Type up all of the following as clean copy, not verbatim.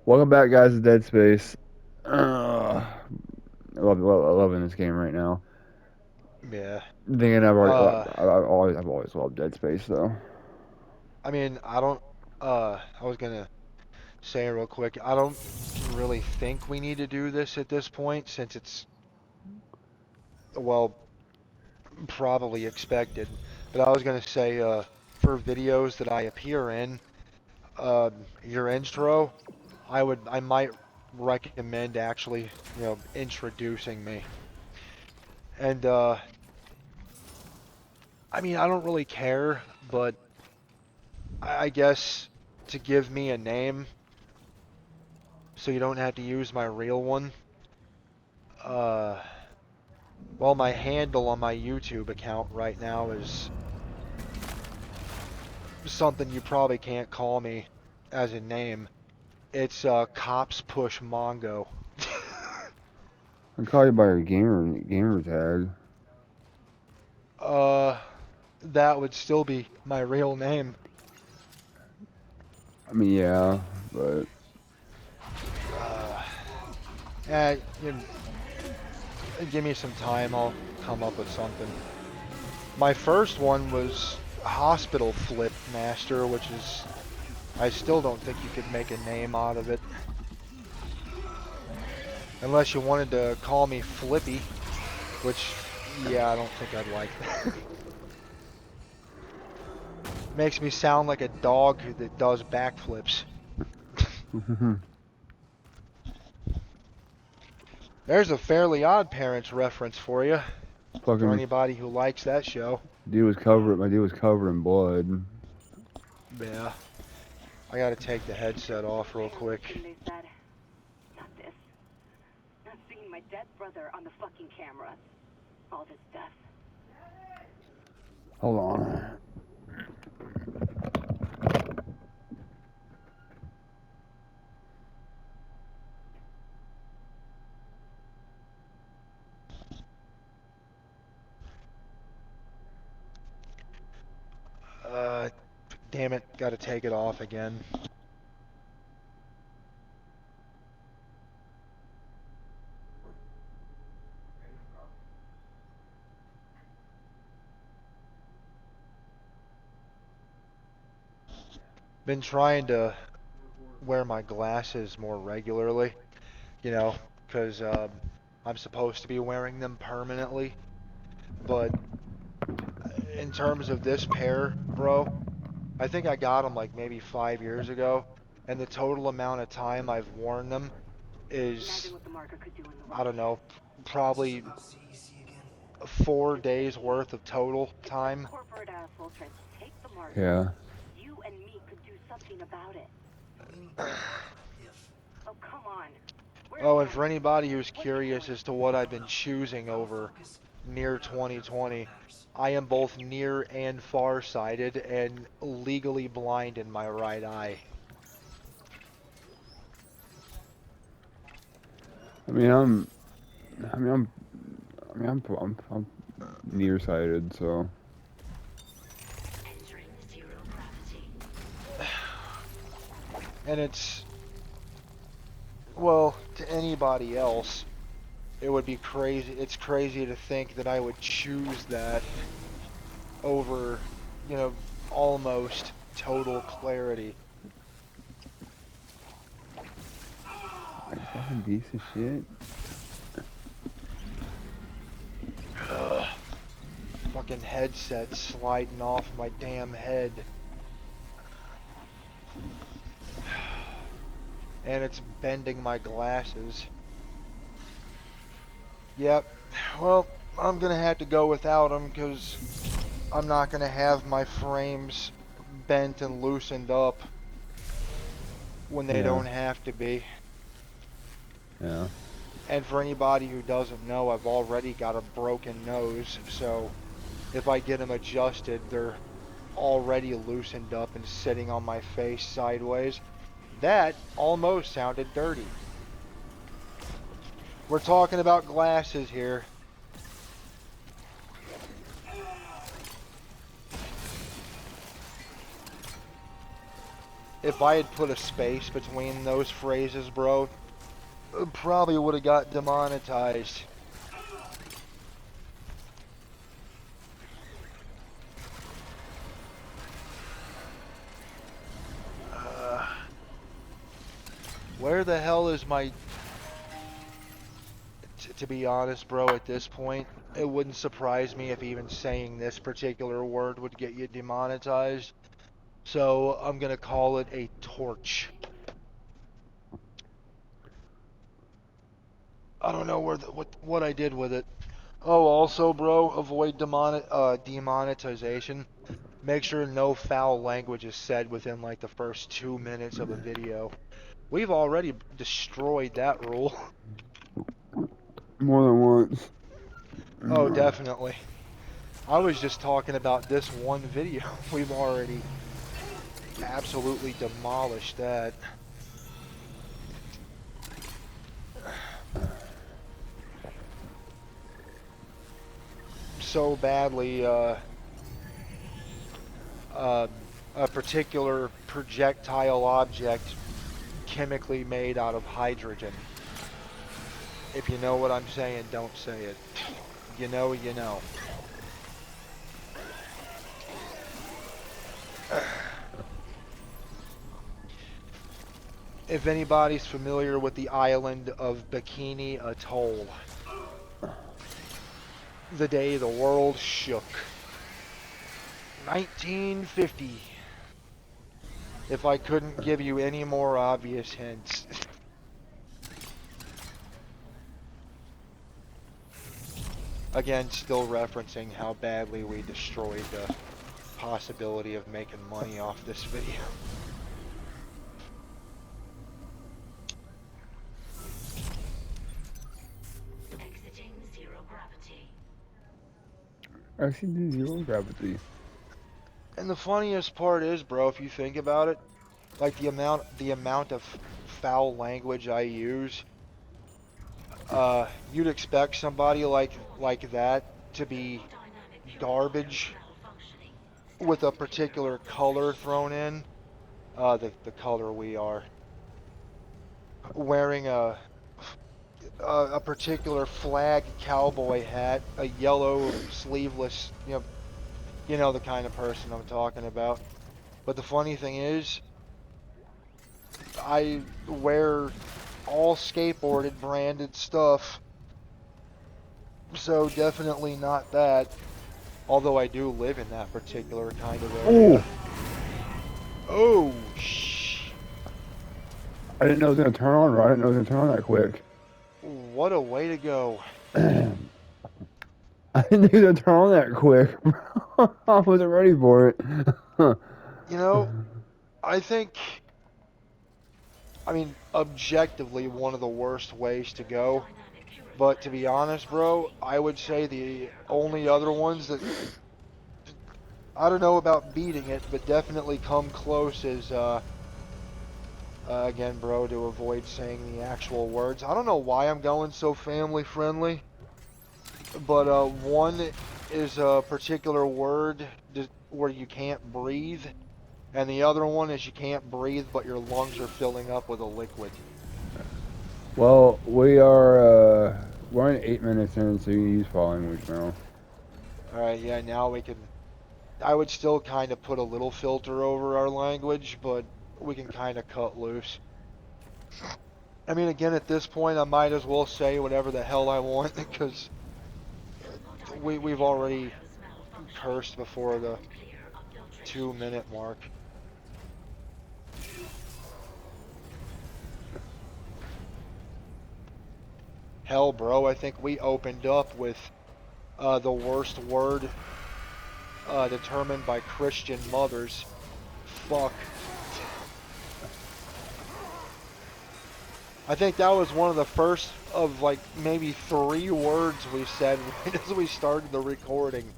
Welcome back, guys, to Dead Space. Loving this game right now. Yeah. Thinking Uh, I've always loved Dead Space though. I mean, I don't. I was gonna say real quick. I don't really think we need to do this at this point, since it's well probably expected. But I was gonna say, for videos that I appear in, your intro, I might recommend actually, introducing me. And I mean, I don't really care, but I guess to give me a name so you don't have to use my real one. Uh, well, my handle on my YouTube account right now is something you probably can't call me as a name. It's Cops Push Mongo. I call you by your gamer tag. uh, that would still be my real name. I mean, yeah, but Uh, and give me some time, I'll come up with something. My first one was Hospital Flip Master, which is I still don't think you could make a name out of it. Unless you wanted to call me Flippy, which, yeah, I don't think I'd like that. Makes me sound like a dog that does backflips. There's a Fairly Odd Parents reference for you, for fucking anybody who likes that show. my dude was covered in blood. Yeah, I gotta take the headset off real quick. Everything they said. Not this. Not seeing my dead brother on the fucking camera. All this death. Hold on. Uh, damn it, gotta take it off again. Been trying to wear my glasses more regularly, you know, because I'm supposed to be wearing them permanently. But in terms of this pair, bro, I think I got them like maybe 5 years ago, and the total amount of time I've worn them Imagine is, what the marker could do in the I wrong don't know, hands. probably 4 days worth of total If some time. corporate asshole tries to take the marker, Yeah. you and me could do something about it. Oh, come on. Where Oh, and am for I? anybody who's What are you curious doing? as to what I've been choosing over near 2020, I am both near and far sighted and legally blind in my right eye. I mean, I'm. I mean, I'm. I mean, I'm nearsighted, so. Entering zero gravity. And it's, well, to anybody else, it would be crazy. It's crazy to think that I would choose that over, you know, almost total clarity. Like, fucking piece of shit. Ugh, fucking headset sliding off my damn head. And it's bending my glasses. Yep. Well, I'm gonna have to go without them because I'm not gonna have my frames bent and loosened up when they Yeah. don't have to be. Yeah. And for anybody who doesn't know, I've already got a broken nose, so if I get them adjusted, they're already loosened up and sitting on my face sideways. That almost sounded dirty. We're talking about glasses here. if I had put a space between those phrases, bro, it probably would have got demonetized. Where the hell is my... To be honest, bro, at this point, it wouldn't surprise me if even saying this particular word would get you demonetized. So I'm gonna call it a torch. I don't know where what I did with it. Oh, also, bro, avoid demonetization. Make sure no foul language is said within like the first 2 minutes of a video. We've already destroyed that rule. More than once. Oh, definitely. I was just talking about this one video. We've already absolutely demolished that. So badly, a particular projectile object chemically made out of hydrogen. If you know what I'm saying, don't say it. You know, you know. If anybody's familiar with the island of Bikini Atoll, the day the world shook. 1950. If I couldn't give you any more obvious hints. Again, still referencing how badly we destroyed the possibility of making money off this video. Exiting zero gravity. Actually, zero gravity. And the funniest part is, bro, if you think about it, like the amount of foul language I use, you'd expect somebody like that to be garbage with a particular color thrown in. The color we are wearing a particular flag cowboy hat, a yellow sleeveless, you know the kind of person I'm talking about. But the funny thing is, I wear all skateboarded branded stuff, so definitely not that. Although I do live in that particular kind of area. Oh, shh. I didn't know it was gonna turn on, right? I didn't know it was gonna turn on that quick. What a way to go. I didn't think it was gonna turn on that quick. I wasn't ready for it. You know, I think, objectively, one of the worst ways to go. But to be honest, bro, I would say the only other ones that, I don't know about beating it, but definitely come close is, again, bro, to avoid saying the actual words. I don't know why I'm going so family friendly, but one is a particular word where you can't breathe, and the other one is you can't breathe, but your lungs are filling up with a liquid. Well, we're in 8 minutes in, so you use foul language now. Alright, yeah, now we can... I would still kind of put a little filter over our language, but we can kind of cut loose. I mean, again, at this point, I might as well say whatever the hell I want, because we've already cursed before the 2-minute mark. Hell, bro, I think we opened up with the worst word determined by Christian mothers. Fuck. I think that was one of the first of like maybe 3 words we said right as we started the recording.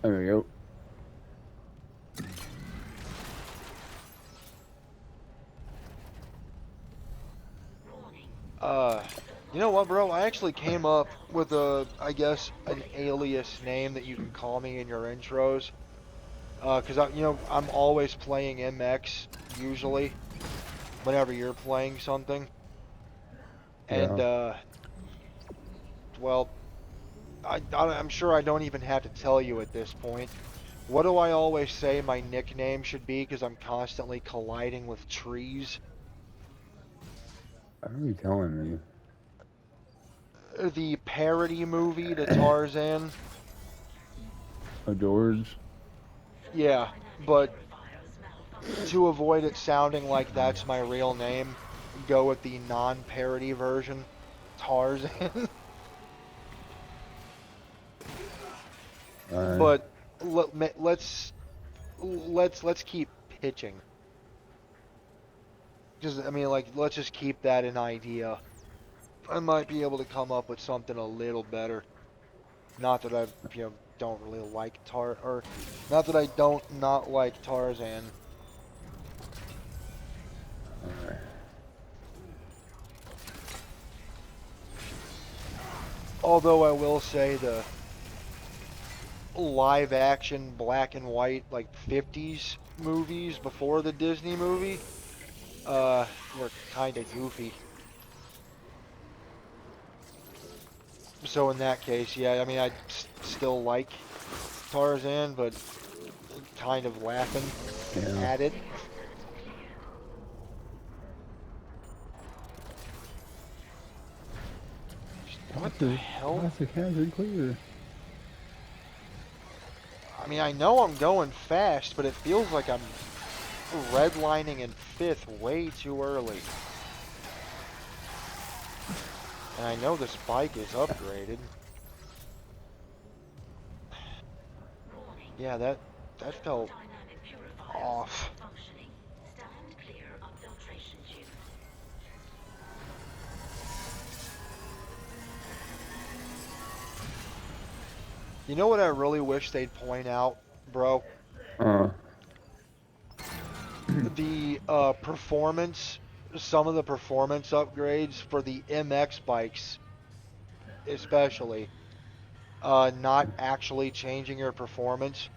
There we go. You know what? know, bro, I actually came up with I guess, an alias name that you can call me in your intros. Cause I'm always playing MX usually whenever you're playing something, and Yeah. well, I'm sure I don't even have to tell you at this point. What do I always say my nickname should be? Because I'm constantly colliding with trees. I don't be telling me. The parody movie to Tarzan. Oh, George. Yeah, but to avoid it sounding like that's my real name, go with the non-parody version, Tarzan. Alright. But let's keep pitching. Just I mean, like, let's just keep that an idea. I might be able to come up with something a little better. Not that I don't really like or not that I don't not like Tarzan. Alright. Although I will say the live action black and white like 50s movies before the Disney movie were kind of goofy. So in that case, yeah, I mean I still like Tarzan, but kind of laughing Yeah. at it. What the hell? Classic hazard clear. I mean, I know I'm going fast, but it feels like I'm redlining in 5th way too early. And I know this bike is upgraded. Yeah, that felt Dynamic purifiers off. functioning. Stand clear of filtration tube. You know what I really wish they'd point out, bro? The performance, some of the performance upgrades for the MX bikes, especially, not actually changing your performance.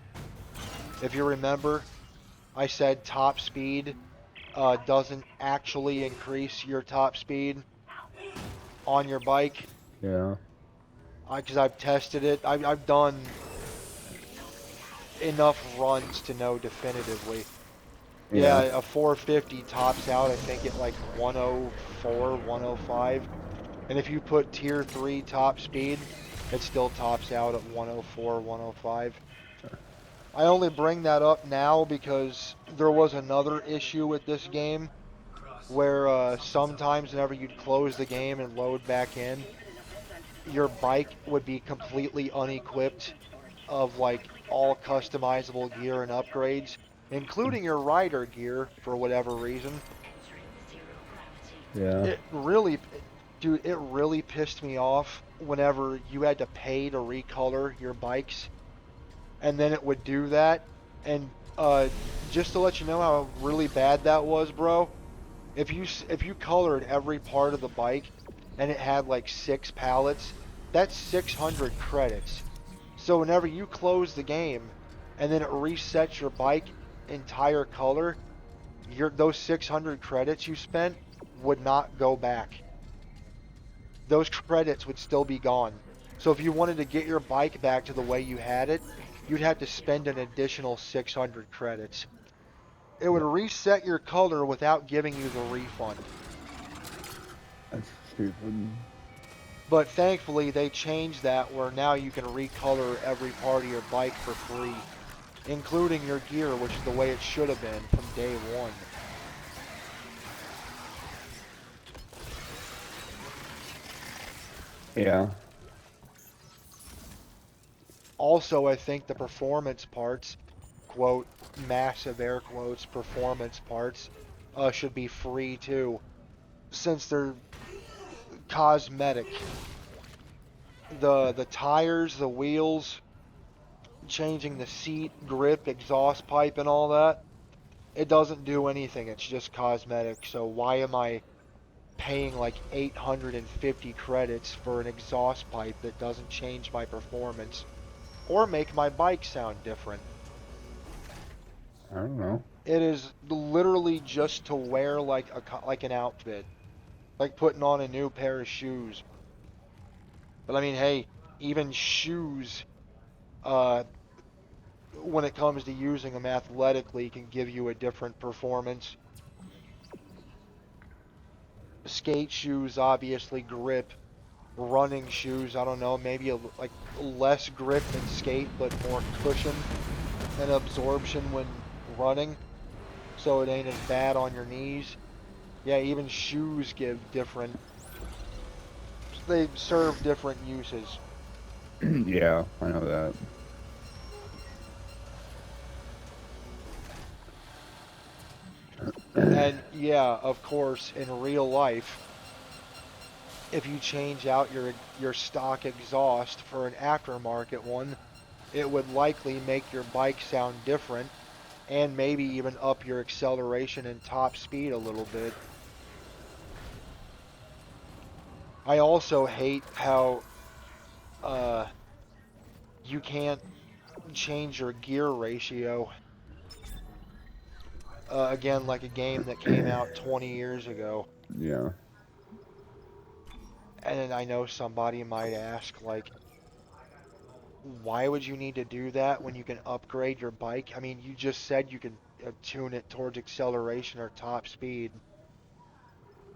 If you remember, I said top speed doesn't actually increase your top speed on your bike. Yeah. Because I've tested it. I've done enough runs to know definitively. Yeah, a 450 tops out, I think, at like 104, 105. And if you put tier 3 top speed, it still tops out at 104, 105. I only bring that up now because there was another issue with this game where sometimes whenever you'd close the game and load back in, your bike would be completely unequipped of like all customizable gear and upgrades, including your rider gear for whatever reason. Yeah. It really, dude, it really pissed me off whenever you had to pay to recolor your bikes, and then it would do that. And just to let you know how really bad that was, bro, if you colored every part of the bike and it had like 6 pallets, that's 600 credits. So whenever you close the game and then it resets your bike entire color, those 600 credits you spent would not go back. Those credits would still be gone. So if you wanted to get your bike back to the way you had it, you'd have to spend an additional 600 credits. It would reset your color without giving you the refund. That's stupid. But thankfully they changed that where now you can recolor every part of your bike for free, including your gear, which is the way it should have been from day one. Yeah. Also, I think the performance parts, quote, massive air quotes, performance parts, should be free too, since they're cosmetic. The tires, the wheels, changing the seat, grip, exhaust pipe, and all that, it doesn't do anything. It's just cosmetic. So why am I paying like 850 credits for an exhaust pipe that doesn't change my performance or make my bike sound different. I don't know. It is literally just to wear like an outfit, like putting on a new pair of shoes. But I mean, hey, even shoes, when it comes to using them athletically, can give you a different performance. Skate shoes obviously grip. Running shoes, I don't know, maybe like less grip than skate, but more cushion and absorption when running, so it ain't as bad on your knees. Yeah, even shoes give different. They serve different uses. Yeah, I know that. And yeah, of course, in real life, if you change out your stock exhaust for an aftermarket one, it would likely make your bike sound different and maybe even up your acceleration and top speed a little bit. I also hate how you can't change your gear ratio. Again, like a game that came out 20 years ago. Yeah. And I know somebody might ask, like, why would you need to do that when you can upgrade your bike? I mean, you just said you can tune it towards acceleration or top speed.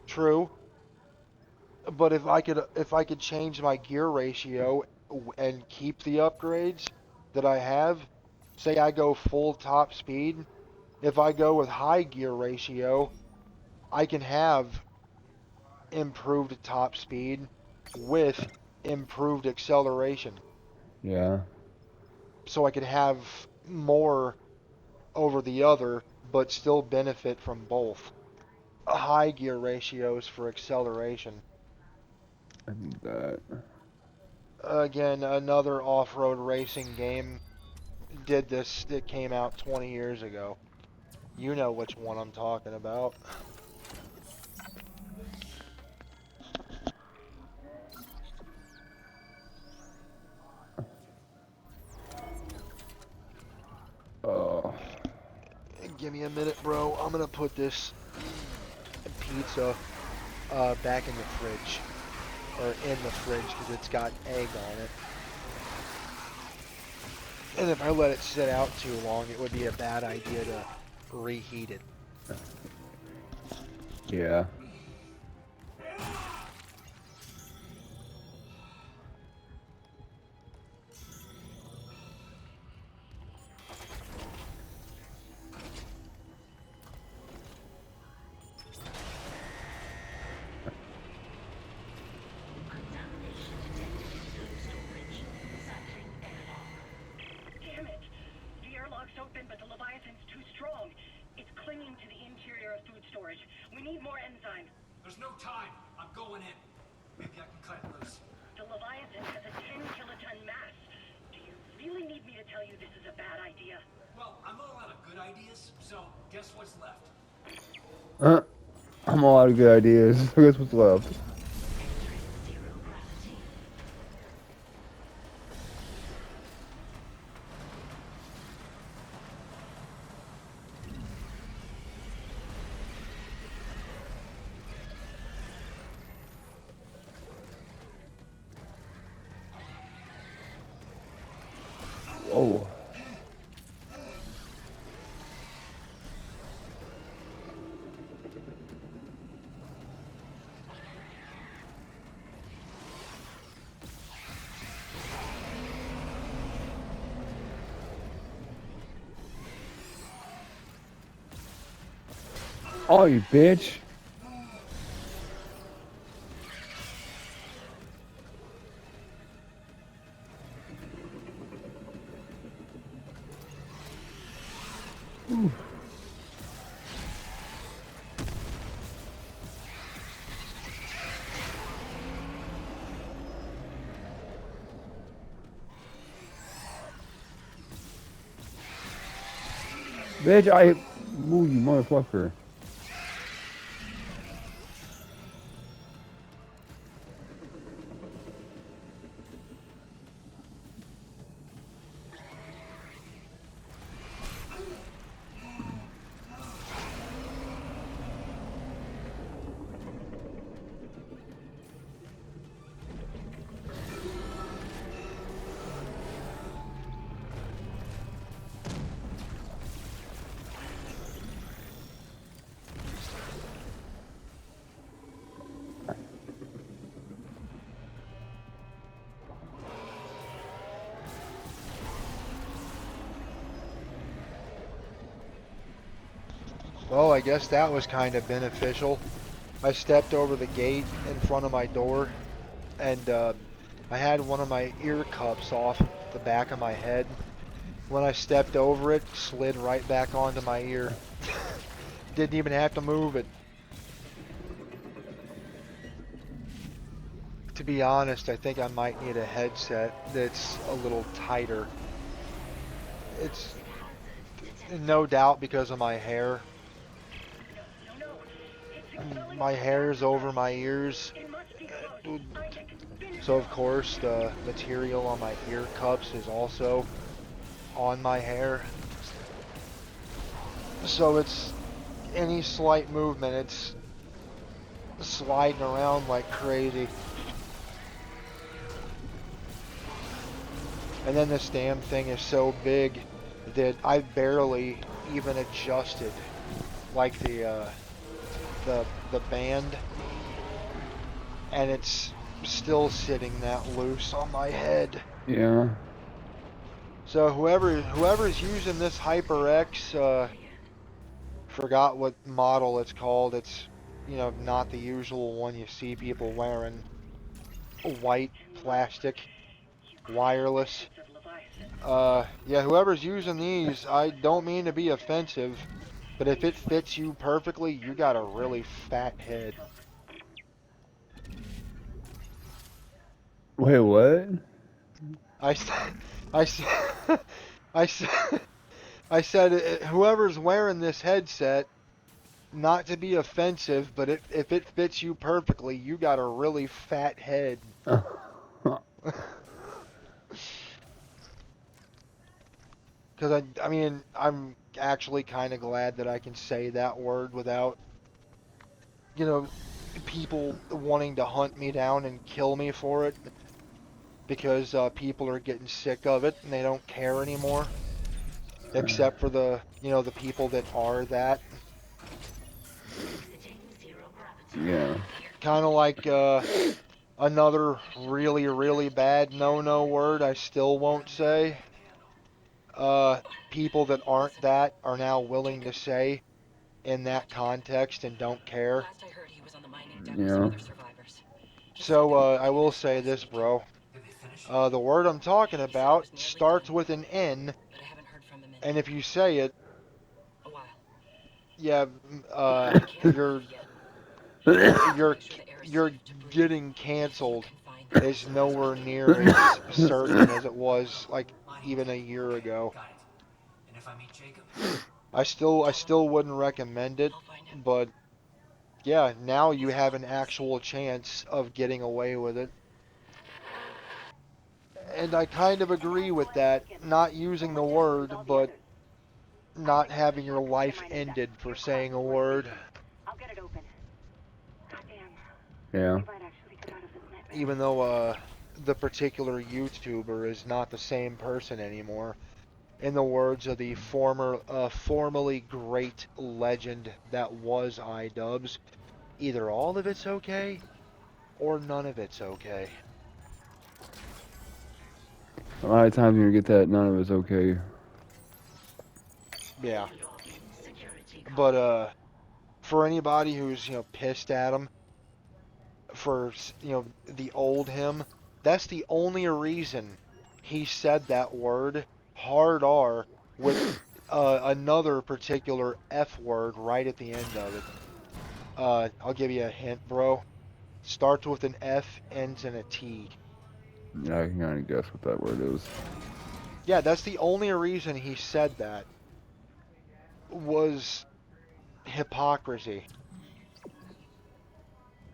True, but if I could change my gear ratio and keep the upgrades that I have, say I go full top speed, if I go with high gear ratio, I can have improved top speed with improved acceleration. Yeah. So I could have more over the other, but still benefit from both. High gear ratios for acceleration. I need that. Again, another off-road racing game did this. It came out 20 years ago. You know which one I'm talking about. Oh. Give me a minute, bro. I'm gonna put this pizza back in the fridge. Or in the fridge because it's got egg on it. And if I let it sit out too long, it would be a bad idea to reheat it. Yeah. Contamination detected in food storage. Cycling airlock. Damn it! The airlock's open, but the Leviathan's too strong. It's clinging to the interior of food storage. We need more enzyme. There's no time. I'm going in. Maybe I can cut it loose. The Leviathan has a 10 kiloton mass. Do you really need me to tell you this is a bad idea? Well, I'm all out of good ideas, so guess what's left? I'm all out of good ideas. Guess what's left? Entering zero gravity. Whoa. Oh, you bitch. Ooh. Bitch, ooh, you motherfucker. Well, I guess that was kind of beneficial. I stepped over the gate in front of my door, and I had one of my ear cups off the back of my head. When I stepped over it, slid right back onto my ear. Didn't even have to move it. To be honest, I think I might need a headset that's a little tighter. It's no doubt because of my hair. No, it's expelling My hair's over my ears. It must be close. Isaac, finish So of course the material on my ear cups is also on my hair. So it's any slight movement, it's sliding around like crazy. And then this damn thing is so big that I barely even adjusted like the band, and it's still sitting that loose on my head. Yeah. So whoever's using this HyperX, forgot what model it's called. It's, you know, not the usual one you see people wearing. White plastic, wireless. Yeah, whoever's using these, I don't mean to be offensive, but if it fits you perfectly, you got a really fat head. Wait, what? I said, I said, I said, I said, whoever's wearing this headset, not to be offensive, but if it fits you perfectly, you got a really fat head. Because I mean, I'm actually kind of glad that I can say that word without, you know, people wanting to hunt me down and kill me for it. Because people are getting sick of it and they don't care anymore. Except for the, you know, the people that are that. Yeah. Kind of like another really, really bad no-no word I still won't say. People that aren't that are now willing to say in that context and don't care. Last I heard, he was on the mining deck with Yeah. some other survivors. He said So they I will say this, bro. Did they finish? The word I'm talking about starts with an N, but I haven't heard from them in and if you say it, a while. yeah, I can't you're leave yet. you're Make sure the air is you're safe to breathe. getting If you canceled can find is nowhere near as certain as it was like Mining even a deck. year Okay, ago. got it. And if I meet Jacob? I still wouldn't recommend it, I'll find him. but yeah, now you have an actual chance of getting away with it. And I kind of agree with that, not using the word, but not having your life ended for saying a word. I'll get it open. Goddamn. Yeah. We might actually come out of this net. Even though the particular YouTuber is not the same person anymore. In the words of the formerly great legend that was iDubbbz, either all of it's okay, or none of it's okay. A lot of times when you get that, none of it's okay. Yeah. But for anybody who's, you know, pissed at him for, you know, the old him, that's the only reason he said that word, hard R, with another particular F word right at the end of it. I'll give you a hint, bro. Starts with an F, ends in a T. Yeah, I can kind of guess what that word is. Yeah, that's the only reason he said that, was hypocrisy.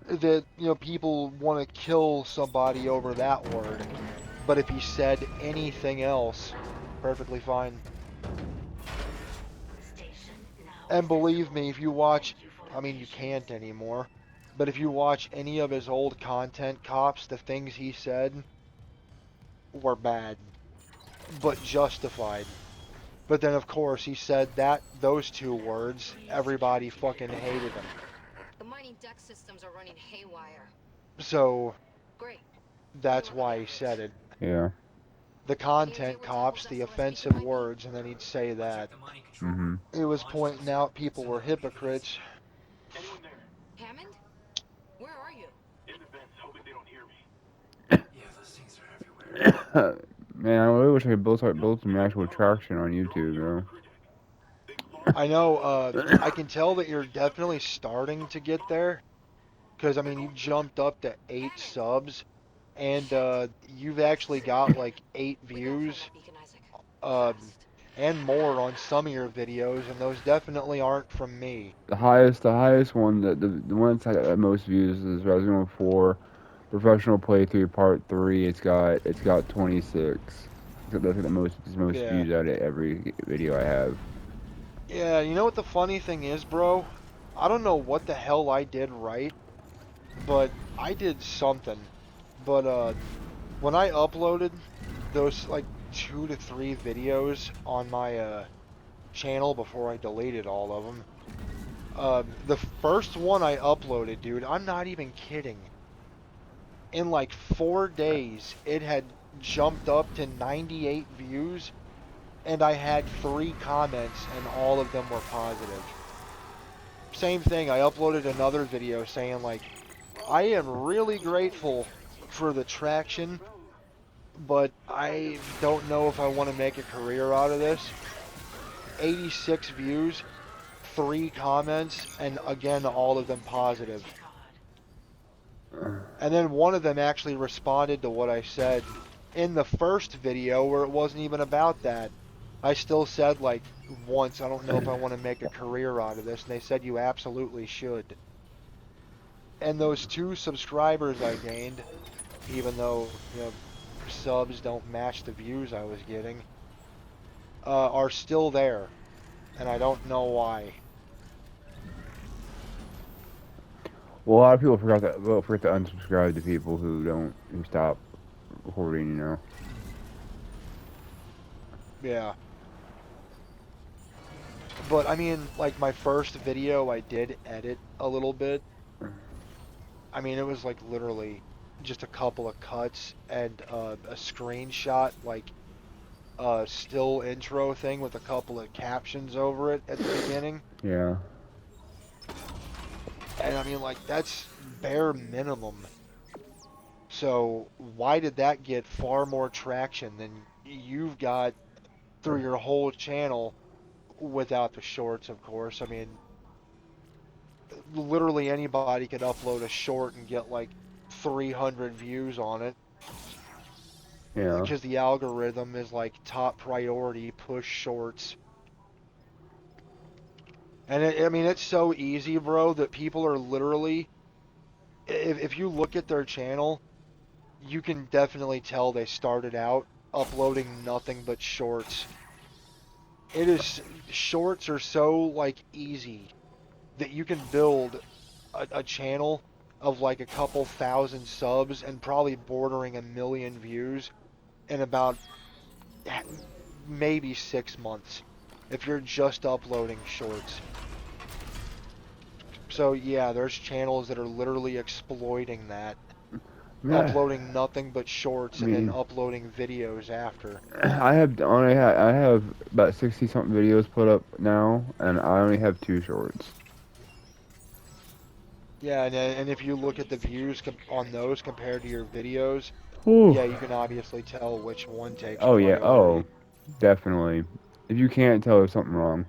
That, you know, people want to kill somebody over that word. But if he said anything else, perfectly fine. And believe me, if you watch, I mean, you can't anymore, but if you watch any of his old content, Cops, the things he said were bad, but justified. But then, of course, he said that, those two words, everybody fucking hated him. The mining deck systems are running haywire. So, Great. that's why he said it. Yeah. the content cops the offensive words, and then he'd say that. Check the money control. Mm-hmm. It was pointing out people were hypocrites. Hammond? Where are you? Yeah, those things are everywhere. Man, I really wish I could build some actual traction on YouTube, though. I know, I can tell that you're definitely starting to get there. Because, I mean, you jumped up to 8 subs, and you've actually got like 8 We got from views that beacon, Isaac. um, Fast. and more on some of your videos, and those definitely aren't from me. The highest one, the one that's had the most views is Resident Evil 4 Professional Playthrough Part 3. It's got 26. So that's the most Yeah. views out of every video I have. Yeah, you know what the funny thing is, bro? I don't know what the hell I did right, but I did something. But when I uploaded those like 2 to 3 videos on my channel before I deleted all of them, the first one I uploaded, dude, I'm not even kidding. In like 4 days, it had jumped up to 98 views, and I had 3 comments, and all of them were positive. Same thing, I uploaded another video saying like, I am really grateful for the traction, but I don't know if I want to make a career out of this. 86 views, 3 comments, and again, all of them positive. And then one of them actually responded to what I said in the first video where it wasn't even about that. I still said like once, I don't know if I want to make a career out of this, and they said you absolutely should. And those 2 subscribers I gained, even though, you know, subs don't match the views I was getting, are still there, and I don't know why. Well, a lot of people forgot to unsubscribe to people who stop recording, you know. Yeah. But I mean, like my first video, I did edit a little bit. I mean, it was like literally just a couple of cuts and a screenshot, like a still intro thing with a couple of captions over it at the beginning. Yeah. And I mean, like, that's bare minimum. So why did that get far more traction than you've got through your whole channel without the shorts, of course? I mean, literally anybody could upload a short and get like 300 views on it. Yeah. Because the algorithm is like top priority, push shorts. And I mean, it's so easy, bro, that people are literally, if you look at their channel, you can definitely tell they started out uploading nothing but shorts. Shorts are so like easy that you can build a channel of like a couple thousand subs and probably bordering 1 million views in about maybe 6 months if you're just uploading shorts. So yeah, there's channels that are literally exploiting that. Yeah. Uploading nothing but shorts and then Me. uploading videos after. I have about 60 something videos put up now, and I only have 2 shorts. Yeah, and if you look at the views on those compared to your videos, Whew. yeah, you can obviously tell which one takes Oh yeah. priority. Oh, definitely. If you can't tell, there's something wrong.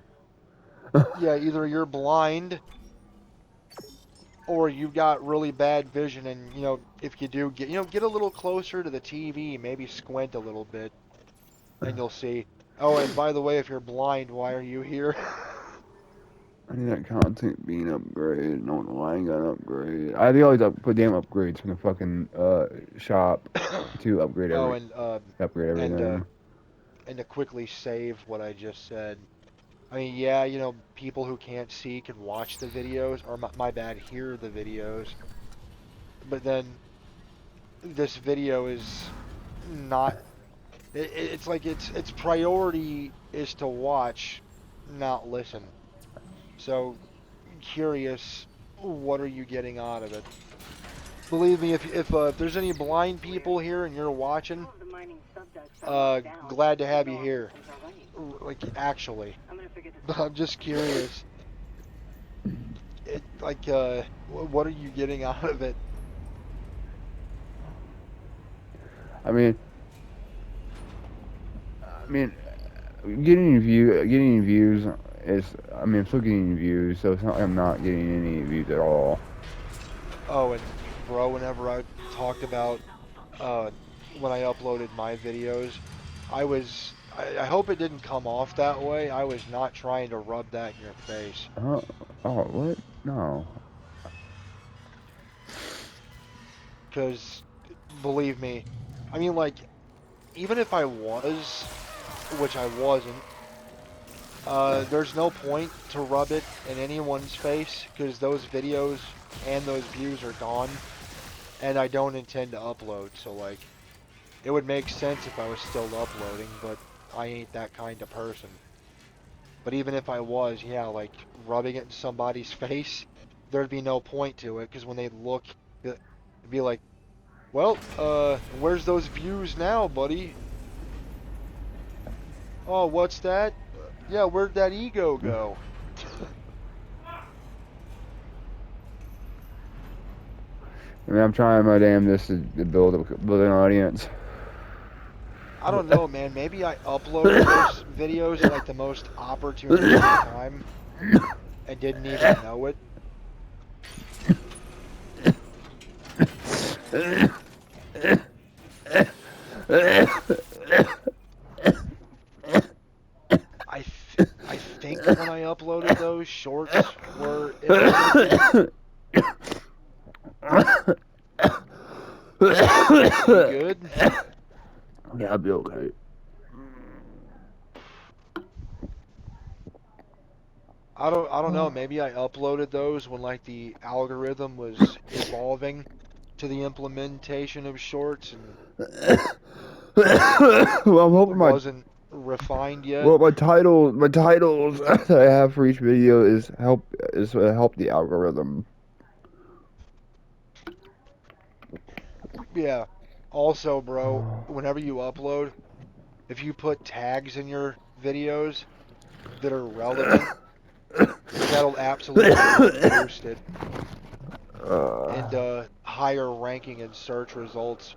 Yeah, either you're blind or you've got really bad vision, and you know, if you do get a little closer to the TV, maybe squint a little bit, and you'll see. Oh, and by the way, if you're blind, why are you here? I need that content being upgraded. No line gun upgrade. They always put damn upgrades from the fucking shop to upgrade Oh, everything. and to quickly save what I just said. I mean, yeah, you know, people who can't see can watch the videos, or my bad, hear the videos. But then this video is not. It's like its priority is to watch, not listen. So, curious, what are you getting out of it? Believe me, if there's any blind people here and you're watching, finding subducts down. Glad to have you All here. systems are running. Like, actually. I'm gonna figure this But out. I'm just curious. What are you getting out of it? I mean, getting views is. I mean, I'm still getting views, so it's not like I'm not getting any views at all. Oh, and bro, whenever I talked about when I uploaded my videos, I hope it didn't come off that way. I was not trying to rub that in your face. Oh, what? No. Because, believe me, I mean, like, even if I was, which I wasn't, there's no point to rub it in anyone's face, because those videos and those views are gone, and I don't intend to upload, so, like, it would make sense if I was still uploading, but I ain't that kind of person. But even if I was, yeah, like, rubbing it in somebody's face, there'd be no point to it, because when they look, it'd be like, well, where's those views now, buddy? Oh, what's that? Yeah, where'd that ego go? I mean, I'm trying my damnedest to build an audience. I don't know, man. Maybe I uploaded those videos at, like, the most opportune time and didn't even know it. I think when I uploaded those, shorts were implemented. You good? Yeah, I'll be okay. I don't know. Maybe I uploaded those when, like, the algorithm was evolving to the implementation of shorts and Well, I'm hoping wasn't refined yet. well, my titles that I have for each video is help the algorithm. Yeah. Also, bro, whenever you upload, if you put tags in your videos that are relevant, that'll absolutely boost it and higher ranking in search results.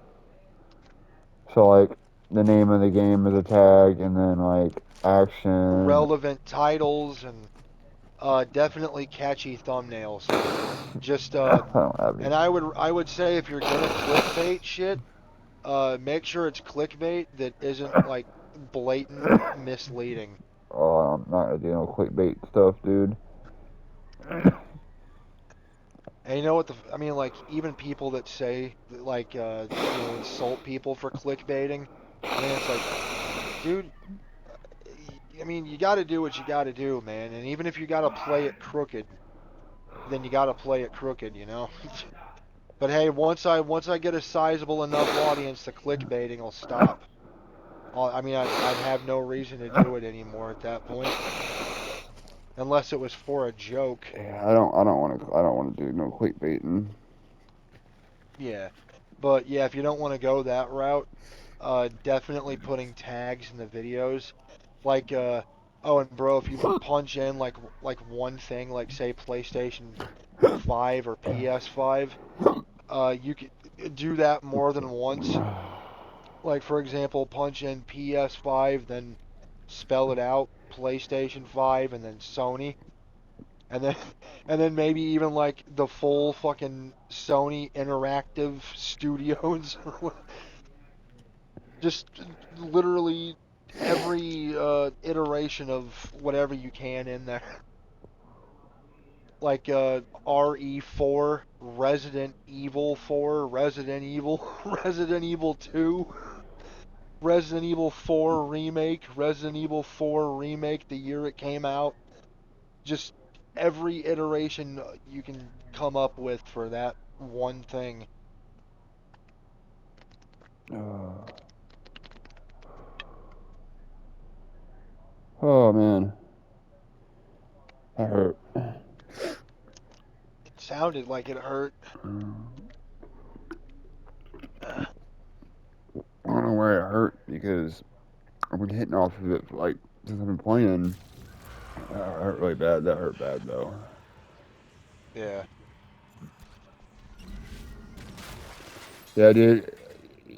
So like the name of the game is a tag, and then like action. Relevant titles and definitely catchy thumbnails. Just I don't have any. and I would say if you're gonna clickbait shit, make sure it's clickbait that isn't like blatant misleading. Oh, I'm not gonna do no clickbait stuff, dude. And you know what I mean, like, even people that say, like, insult people for clickbaiting, I mean, it's like, dude, I mean, you gotta do what you gotta do, man, and even if you gotta play it crooked, then you gotta play it crooked, you know? But hey, once I get a sizable enough audience, the clickbaiting will stop. I mean, I'd have no reason to do it anymore at that point. Unless it was for a joke. Yeah, I don't want to do no clickbaiting. Yeah. But yeah, if you don't want to go that route, definitely putting tags in the videos. Like, oh, and bro, if you punch in like one thing, like say PlayStation 5 or PS5, you could do that more than once. Like, for example, punch in PS5, then spell it out, PlayStation 5, and then Sony. And then and then maybe even like the full fucking Sony Interactive Studios. Just literally every iteration of whatever you can in there. Like RE4, Resident Evil 4, Resident Evil, Resident Evil 2, Resident Evil 4 Remake, Resident Evil 4 Remake the year it came out. Just every iteration you can come up with for that one thing. Oh man, that hurt. It sounded like it hurt. I don't know where it hurt because I've been hitting off of it like since I've been playing. It hurt really bad. That hurt bad though. Yeah. Yeah, dude.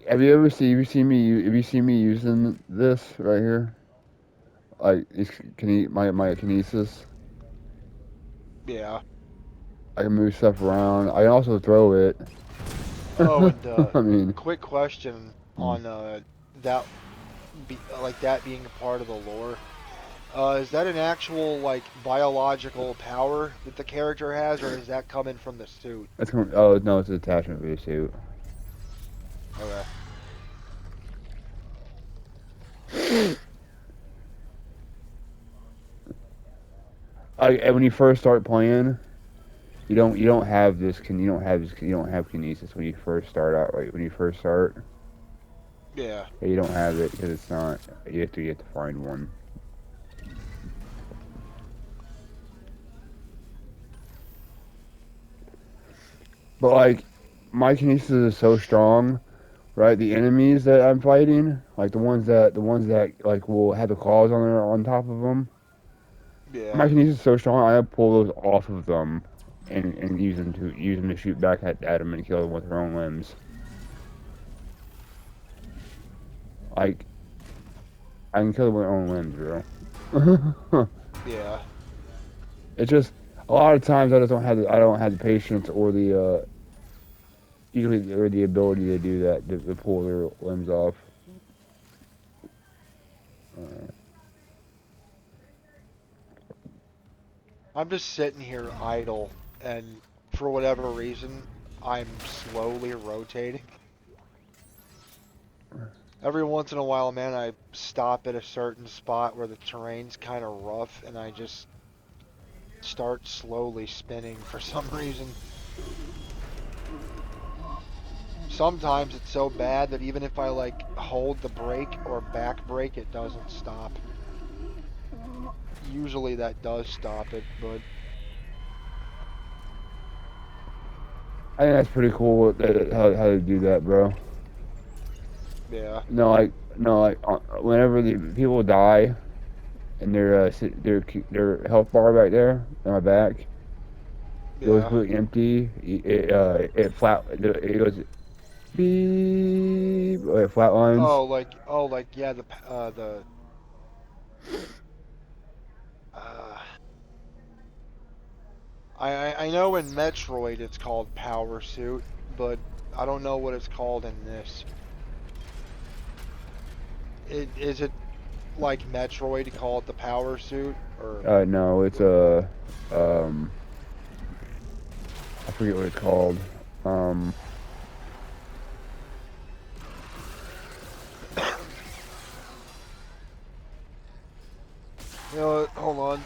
Have you seen me using this right here? Like, my kinesis. Yeah. I can move stuff around. I can also throw it. Oh, and I mean, quick question on that, that being a part of the lore. Is that an actual like biological power that the character has, or is that coming from the suit? oh no, it's an attachment for the suit. Okay. And when you first start playing, you don't have you don't have kinesis when you first start out. Right, when you first start, Yeah. you don't have it because it's not. You have to find one. But like, my kinesis is so strong, right? The enemies that I'm fighting, like the ones that like will have the claws on top of them. Yeah. My kinesis is so strong, I pull those off of them, and use them to shoot back at them and kill them with their own limbs. Like, I can kill them with their own limbs, bro. Yeah. It's just a lot of times I don't have the patience or the usually or the ability to do that to pull their limbs off. I'm just sitting here idle, and for whatever reason, I'm slowly rotating. Every once in a while, man, I stop at a certain spot where the terrain's kind of rough, and I just start slowly spinning for some reason. Sometimes it's so bad that even if I like hold the brake or back brake, it doesn't stop. Usually that does stop it, but I think that's pretty cool how to do that, bro. yeah. No, like whenever the people die and their health bar back there on my back goes Yeah. completely empty. It goes beep. It flatlines. Oh, like yeah, uh, I know in Metroid it's called Power Suit, but I don't know what it's called in this. Is it like Metroid to call it the Power Suit, or No, it's I forget what it's called. Um, you know what, hold on,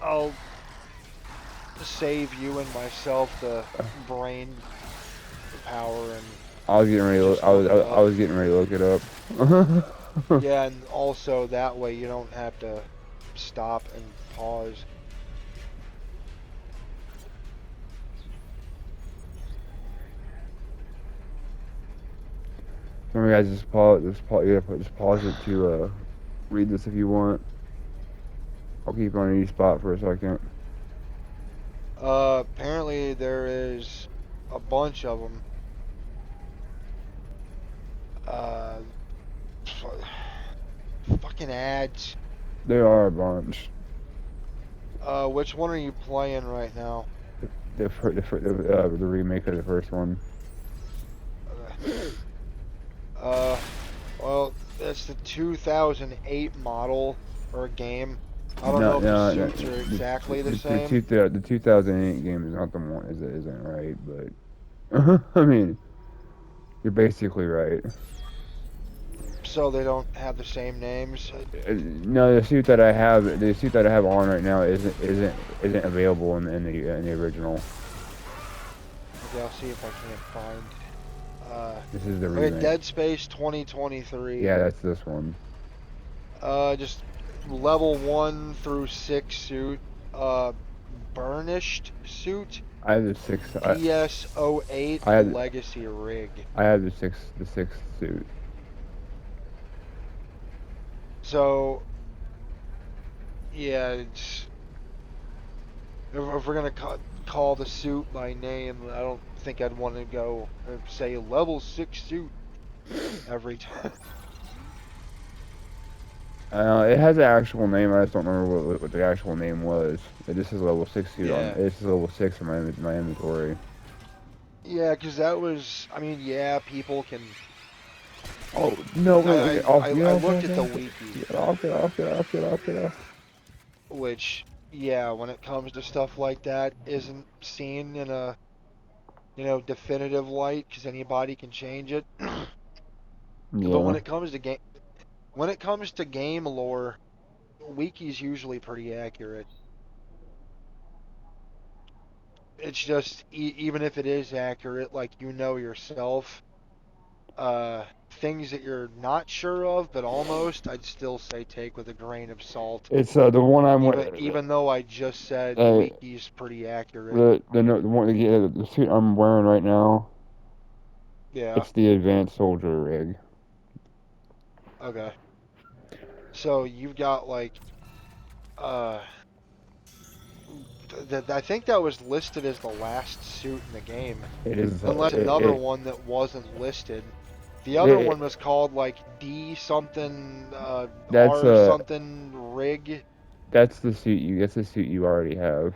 I'll save you and myself the brain power and I was getting ready. just I look it I up. was getting ready to look it up. Yeah, and also that way you don't have to stop and pause. Remember, guys, just pause it to read this if you want. I'll keep on any spot for a second. Apparently there is a bunch of them. Fucking ads. There are a bunch. Which one are you playing right now? The remake of the first one. Well, it's the 2008 model or game. I don't know if the suits are exactly the same. The 2008 game is not the one. Isn't right, but I mean, you're basically right. So they don't have the same names. No, the suit that I have on right now isn't available in the original. Okay, I'll see if I can't find. This is the Okay, remake. Dead Space 2023. Yeah, that's this one. Just level 1 through 6 suit. Burnished suit. I have the sixth. DS08 I have- Legacy rig. I have the sixth suit. So, yeah, if we're gonna call the suit by name, I don't think I'd want to go say level 6 suit every time. It has an actual name. I just don't remember what the actual name was. This is level 6 suit on. Yeah. This is level 6 in my inventory. Yeah, because that was, I mean, yeah, people can. Oh no! I, Get off! I, Get I off! looked Get at the off! wiki, Get off! Get off! Get off! Get off! Get off! which, yeah, when it comes to stuff like that, isn't seen in a, definitive light because anybody can change it. But Yeah. when it comes to game lore, wiki's usually pretty accurate. It's just even if it is accurate, like yourself, things that you're not sure of, but almost, I'd still say take with a grain of salt. It's the one I'm. Even though I just said Uh, wiki's pretty accurate. the one the suit I'm wearing right now. Yeah. It's the advanced soldier rig. Okay. So you've got like, I think that was listed as the last suit in the game. It is. Unless another one that wasn't listed. The other one was called like D something, That's R something rig. that's the suit you. That's the suit you already have.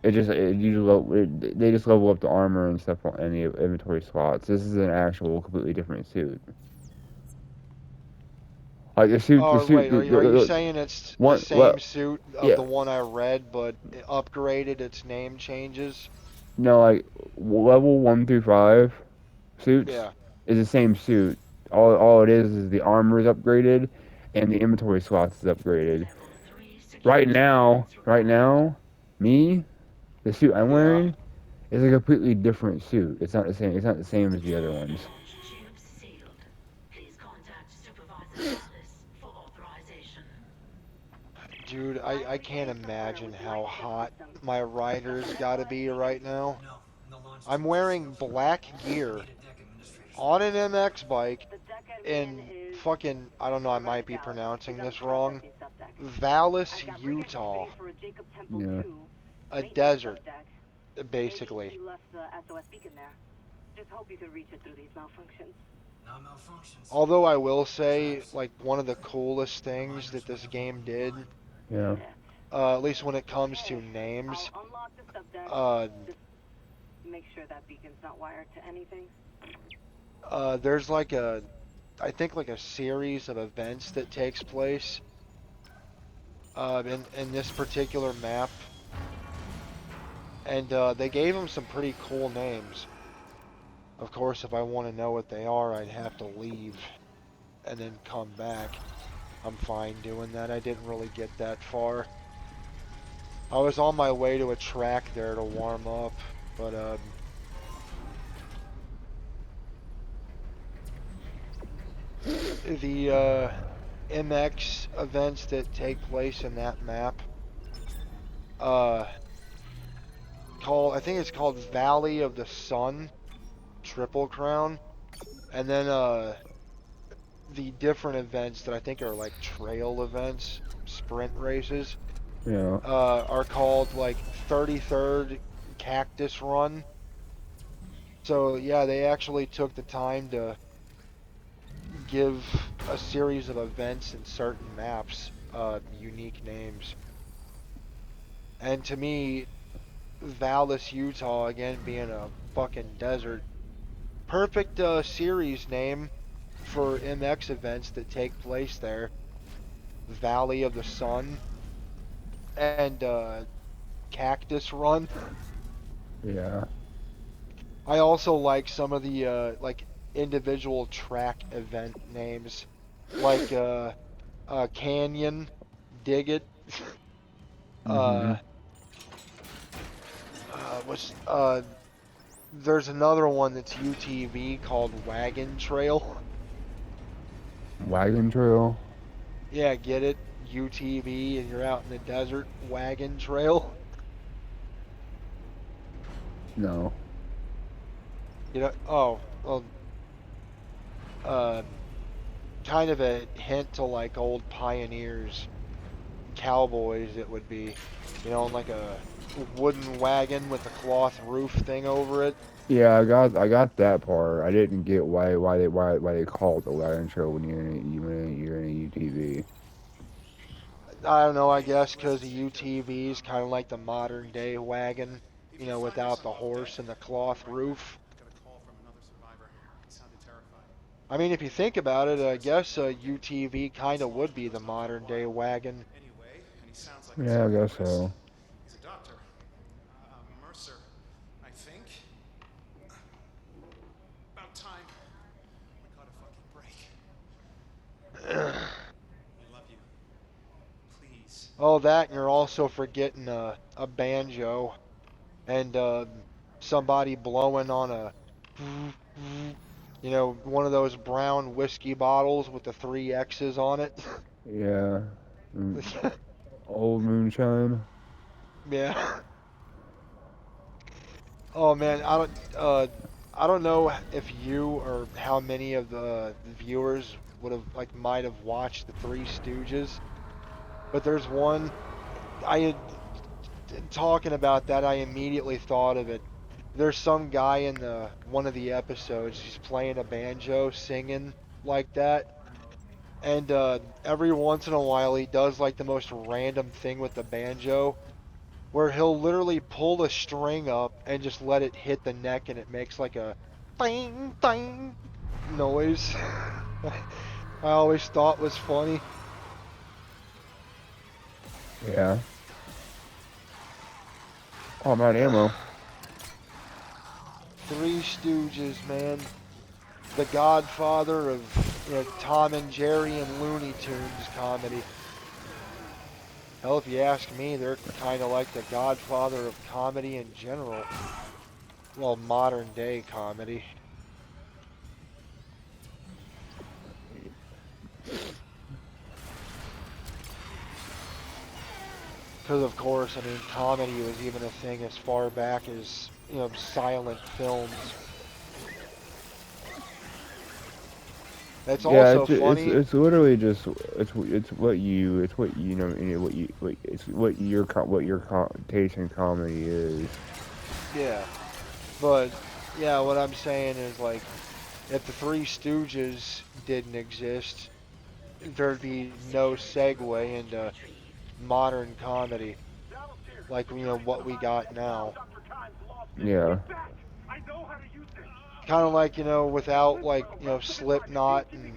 It just they just level up the armor and stuff on any inventory slots. This is an actual completely different suit. Like the suit, Oh, right. Are you saying it's the same suit of yeah. the one I read, but it upgraded, its name changes? No, like level 1 through 5 suits Yeah. is the same suit. All it is the armor is upgraded, and the inventory slots is upgraded. Right now, me, the suit I'm wearing, is a completely different suit. It's not the same. It's not the same as the other ones. Dude, I can't imagine how hot my rider's gotta be right now. I'm wearing black gear on an MX bike in fucking, I don't know, I might be pronouncing this wrong, Vallis, Utah. Yeah. A desert, basically. Although I will say, like, one of the coolest things that this game did, Yeah. at least when it comes to names, Make sure that beacon's not wired to anything. there's like I think like a series of events that takes place in this particular map, and they gave them some pretty cool names. Of course, if I want to know what they are, I'd have to leave and then come back. I'm fine doing that. I didn't really get that far. I was on my way to a track there to warm up, but the MX events that take place in that map, I think it's called Valley of the Sun, Triple Crown, and then the different events that I think are like trail events, sprint races, Yeah. are called like 33rd Cactus Run. So yeah, they actually took the time to give a series of events in certain maps unique names. And to me, Vallis, Utah, again being a fucking desert, perfect series name for MX events that take place there. Valley of the Sun and Cactus Run. Yeah. I also like some of the like individual track event names, like Canyon, Dig It. Mhm. What's There's another one that's UTV called Wagon Trail. Wagon trail. Yeah, get it? UTV, and you're out in the desert. Wagon Trail. No. You know? Oh, well. kind of a hint to like old pioneers, cowboys. It would be, you know, like a wooden wagon with a cloth roof thing over it. Yeah, I got that part. I didn't get why they call it the wagon show when you're in a UTV. I don't know. I guess because the UTV is kind of like the modern day wagon, you know, without the horse and the cloth roof. Got a call from another survivor. It sounded terrifying. I mean, if you think about it, I guess a UTV kind of would be the modern day wagon. Anyway, and he sounds like Yeah, I guess so. he's a doctor. Mercer, I think. About time. We caught a fucking break. I love you. Please. Oh, that, and you're also forgetting a banjo and somebody blowing on a, you know, one of those brown whiskey bottles with the 3 X's on it. Yeah. Old moonshine. Yeah. Oh man, I don't know if you or how many of the viewers would have might have watched the Three Stooges, but there's one I had talking about that I immediately thought of it. There's some guy in one of the episodes. He's playing a banjo, singing like that, and every once in a while he does like the most random thing with the banjo, where he'll literally pull a string up and just let it hit the neck, and it makes like a bang bang noise. I always thought was funny. Yeah. Oh, I'm out of ammo. Three Stooges, man. The godfather of, you know, Tom and Jerry and Looney Tunes comedy. Hell, if you ask me, they're kind of like the godfather of comedy in general. Well, modern day comedy. Because of course, I mean, comedy was even a thing as far back as, you know, silent films. It's Yeah, also funny. it's literally just it's what you know it's what your taste in comedy is. Yeah, but yeah, what I'm saying is like, if the Three Stooges didn't exist, there'd be no segue into modern comedy, like, you know, what we got now. Yeah. Kind of like, you know, without like, you know, Slipknot and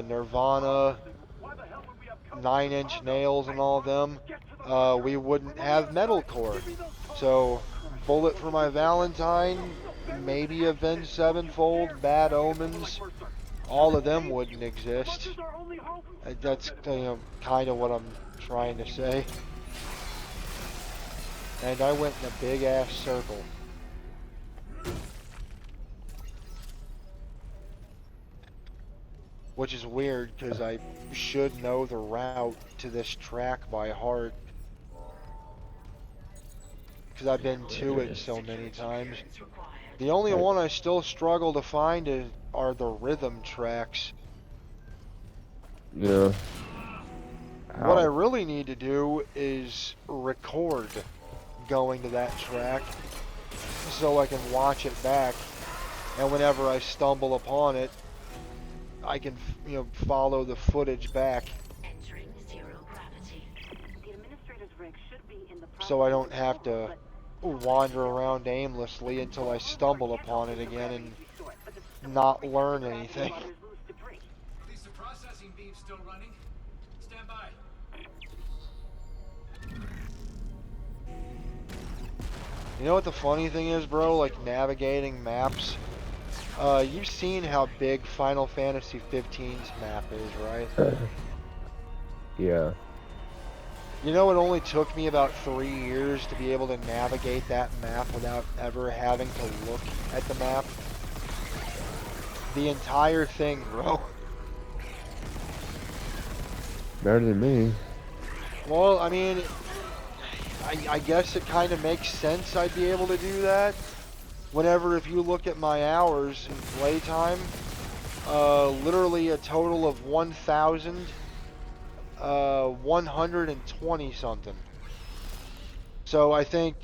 Nirvana, Nine Inch Nails and all them, we wouldn't have metalcore. So, Bullet for My Valentine, maybe Avenged Sevenfold, Bad Omens, all of them wouldn't exist. That's, you know, kind of what I'm trying to say. And I went in a big ass circle. Which is weird because I should know the route to this track by heart. Because I've been to it so many times. The only one I still struggle to find are the rhythm tracks. Yeah. What I really need to do is record going to that track so I can watch it back, and whenever I stumble upon it, I can, you know, follow the footage back, Entering zero gravity. The administrator's rig should be in the so I don't have to wander around aimlessly until I stumble upon it again and not learn anything. At least the processing beam's still running. Stand by. You know what the funny thing is, bro? Like navigating maps. You've seen how big Final Fantasy 15's map is, right? Yeah. You know, it only took me about 3 years to be able to navigate that map without ever having to look at the map. The entire thing, bro. Better than me. Well, I mean, I guess it kind of makes sense I'd be able to do that. Whenever, if you look at my hours in playtime, literally a total of 1,120 something. So I think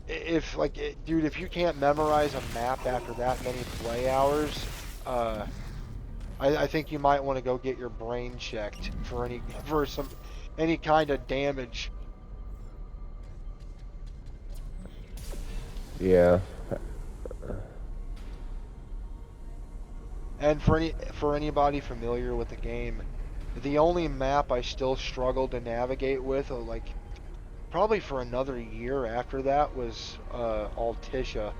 if like, dude, if you can't memorize a map after that many play hours, I think you might want to go get your brain checked for any kind of damage. Yeah. And for anybody familiar with the game, the only map I still struggled to navigate with, like probably for another year after that, was Altissia,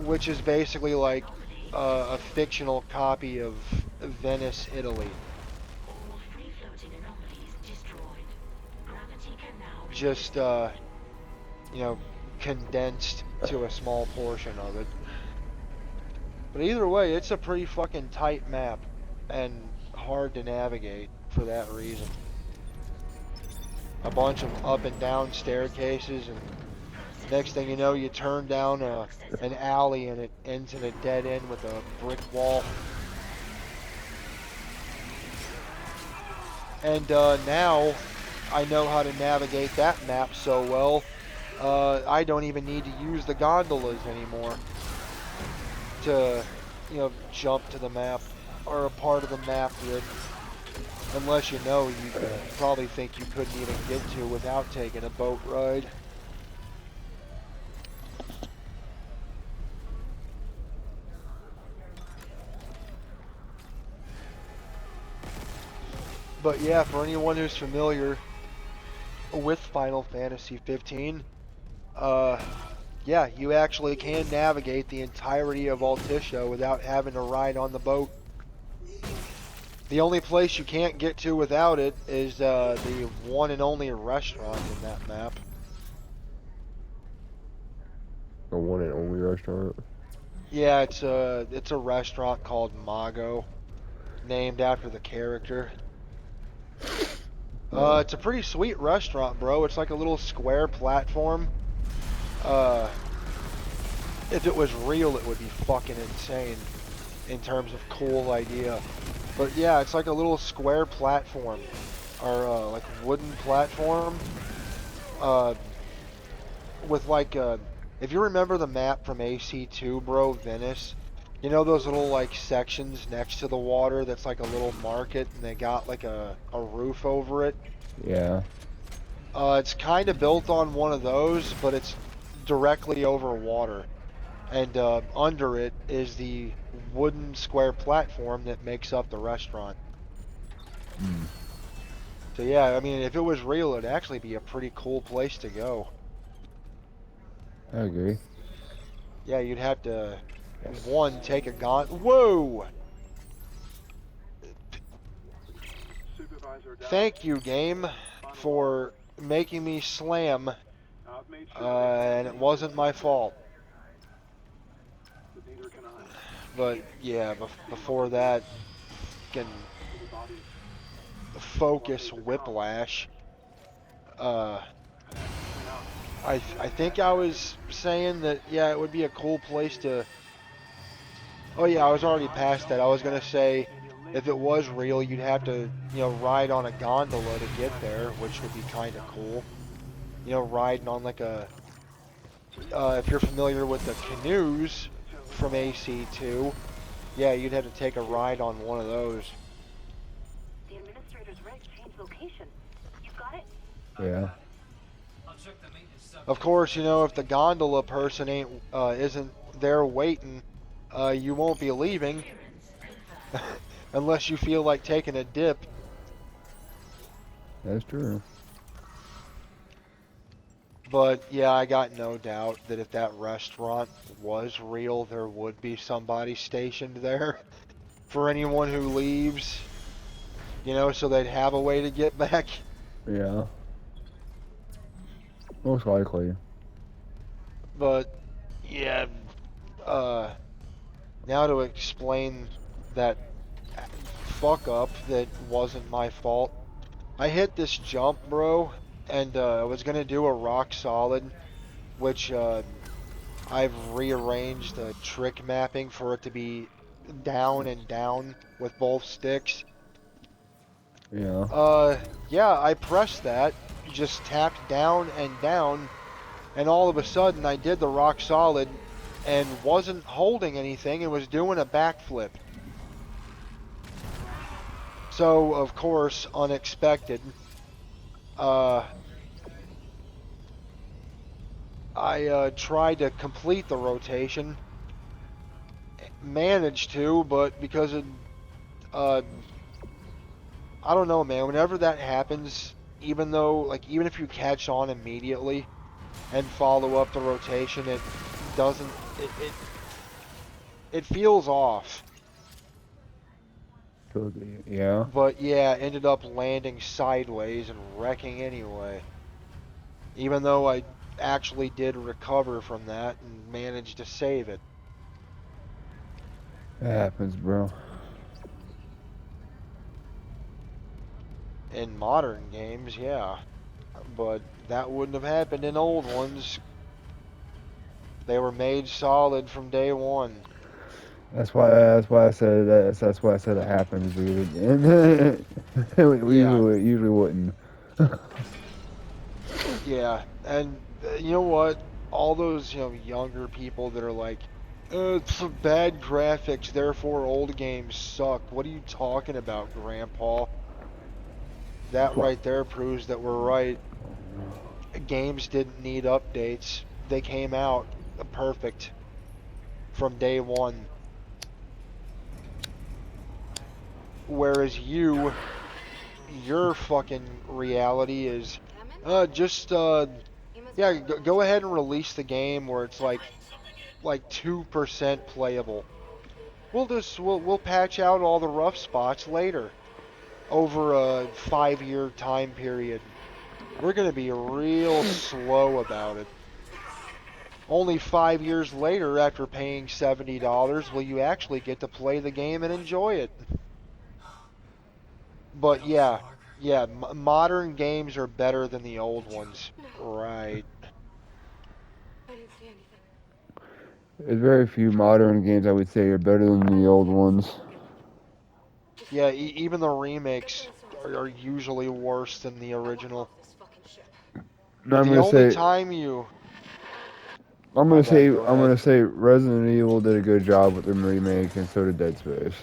which is basically like a fictional copy of Venice, Italy. All free-floating anomalies destroyed. Gravity can now be Just condensed to a small portion of it. But either way, it's a pretty fucking tight map and hard to navigate for that reason. A bunch of up and down staircases, and next thing you know, you turn down an alley and it ends in a dead end with a brick wall. And now I know how to navigate that map so well, I don't even need to use the gondolas anymore to, jump to the map or a part of the map that, unless you probably think you couldn't even get to without taking a boat ride. But yeah, for anyone who's familiar with Final Fantasy 15, yeah, you actually can navigate the entirety of Altissia without having to ride on the boat. The only place you can't get to without it is the one and only restaurant in that map. The one and only restaurant. Yeah, it's a restaurant called Mago, named after the character. It's a pretty sweet restaurant, bro. It's like a little square platform. If it was real, it would be fucking insane in terms of cool idea. But yeah, it's like a little square platform, or like wooden platform, with like if you remember the map from AC2, bro, Venice, you know those little like sections next to the water that's like a little market and they got like a roof over it? Yeah. It's kind of built on one of those, but it's directly over water. And under it is the wooden square platform that makes up the restaurant. Mm. So yeah, I mean, if it was real, it'd actually be a pretty cool place to go. I agree. Yeah, you'd have to, one, take a Whoa! Thank you, game, for making me slam, and it wasn't my fault. But yeah, before that, fucking focus whiplash. I think I was saying that, yeah, it would be a cool place to... Oh yeah, I was already past that. I was gonna say, if it was real, you'd have to, ride on a gondola to get there, which would be kind of cool. Riding on like a... if you're familiar with the canoes from AC2, yeah, you'd have to take a ride on one of those. The administrator's rig changed location. You got it? Yeah. I'll check the maintenance sub. Of course, if the gondola person isn't there waiting, you won't be leaving unless you feel like taking a dip. That's true. But yeah, I got no doubt that if that restaurant was real, there would be somebody stationed there for anyone who leaves, so they'd have a way to get back. Yeah. Most likely. But yeah, now to explain that fuck up that wasn't my fault. I hit this jump, bro, and I was gonna do a rock solid, which I've rearranged the trick mapping for it to be down and down with both sticks. Yeah. Yeah, I pressed that, just tapped down and down, and all of a sudden I did the rock solid and wasn't holding anything and was doing a backflip. So, of course, unexpected. Uh, I tried to complete the rotation, managed to, but because of, uh, I don't know, man, whenever that happens, even though, like, even if you catch on immediately and follow up the rotation, it doesn't, it feels off. Yeah. But yeah, ended up landing sideways and wrecking anyway. Even though I actually did recover from that and managed to save it. That happens, bro. In modern games, yeah. But that wouldn't have happened in old ones. They were made solid from day one. That's why I said that. That's why I said it happens, dude. And we Yeah, usually wouldn't. yeah. And you know what? All those, younger people that are like, it's bad graphics, therefore old games suck. What are you talking about, Grandpa? That right there proves that we're right. Games didn't need updates. They came out perfect from day one. Whereas your fucking reality is, Hammond? just You must yeah, be go ahead and release the game where it's like 2% playable. We'll patch out all the rough spots later over a 5-year time period. We're gonna be real slow about it. Only 5 years later, after paying $70, will you actually get to play the game and enjoy it. But That was yeah, Parker. yeah, modern games are better than the old ones. No, Right. I didn't see anything. There's very few modern games I would say are better than the old ones. Just Yeah, follow me. even the Get to remakes the source. are usually worse than the I want original. off this fucking ship. No, I'm The gonna only say time you... I'm My gonna say bad, go I'm ahead. gonna say Resident Evil did a good job with the remake, and so did Dead Space.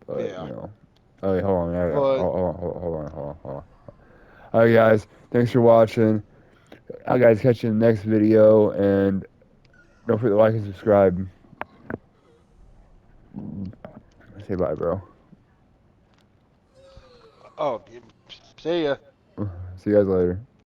But Yeah. oh wait, hold on, But, hold on. All right, guys, thanks for watching. I'll guys catch you in the next video, and don't forget to like and subscribe. Say bye, bro. oh, see ya. See you guys later.